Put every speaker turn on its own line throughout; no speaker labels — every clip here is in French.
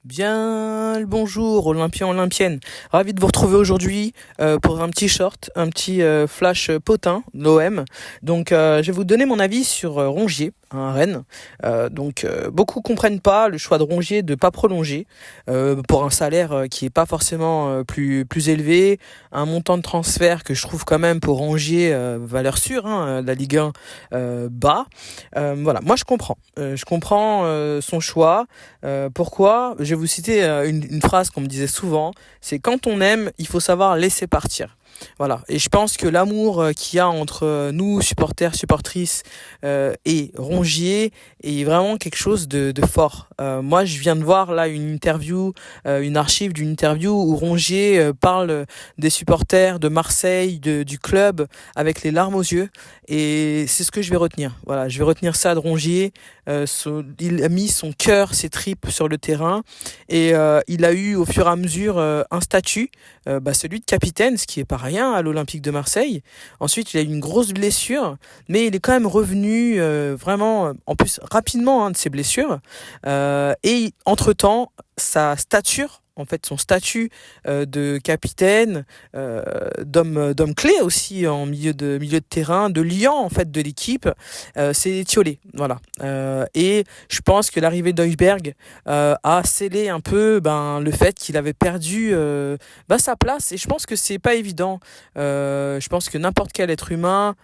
Bien le bonjour Olympiens, Olympiennes. Ravi de vous retrouver aujourd'hui pour un petit short, un petit flash potin de l'OM. Donc je vais vous donner mon avis sur Rongier, à Rennes. Beaucoup comprennent pas le choix de Rongier de pas prolonger pour un salaire qui est pas forcément plus élevé, un montant de transfert que je trouve quand même pour Rongier valeur sûre, la Ligue 1 bas. Voilà, moi je comprends son choix. Pourquoi? Je vais vous citer une phrase qu'on me disait souvent, c'est quand on aime, il faut savoir laisser partir. Voilà, et je pense que l'amour qu'il y a entre nous, supporters, supportrices, et Rongier est vraiment quelque chose de fort. Moi, je viens de voir là une archive d'une interview où Rongier parle des supporters de Marseille, du club, avec les larmes aux yeux, et c'est ce que je vais retenir. Voilà, je vais retenir ça de Rongier. Il a mis son cœur, ses tripes sur le terrain, et il a eu au fur et à mesure un statut, celui de capitaine, ce qui est pas rien à l'Olympique de Marseille. Ensuite, il a eu une grosse blessure, mais il est quand même revenu vraiment, en plus rapidement de ses blessures. Et entre-temps, sa stature, en fait, son statut de capitaine, d'homme clé aussi en milieu de terrain, de liant en fait de l'équipe, s'est étiolé. Voilà. Et je pense que l'arrivée d'Heuberg a scellé un peu le fait qu'il avait perdu sa place. Et je pense que c'est pas évident. Je pense que n'importe quel être humain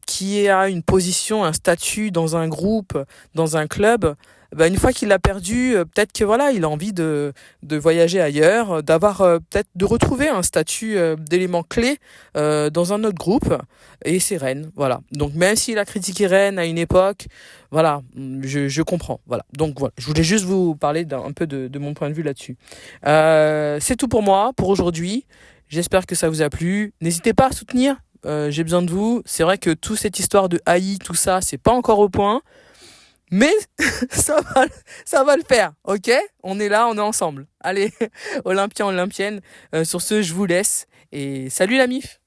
qui a une position, un statut dans un groupe, dans un club, une fois qu'il l'a perdu, peut-être que voilà, il a envie de voyager ailleurs, d'avoir peut-être de retrouver un statut d'élément clé dans un autre groupe, et c'est Rennes, voilà. Donc même s'il a critiqué Rennes à une époque, voilà, je comprends, voilà. Donc voilà, je voulais juste vous parler un peu de mon point de vue là-dessus. C'est tout pour moi, pour aujourd'hui. J'espère que ça vous a plu. N'hésitez pas à soutenir. J'ai besoin de vous. C'est vrai que toute cette histoire de AI, tout ça, c'est pas encore au point. Mais ça va le faire, ok? On est là, on est ensemble. Allez, Olympiens, Olympiennes. Sur ce, je vous laisse. Et salut la MIF!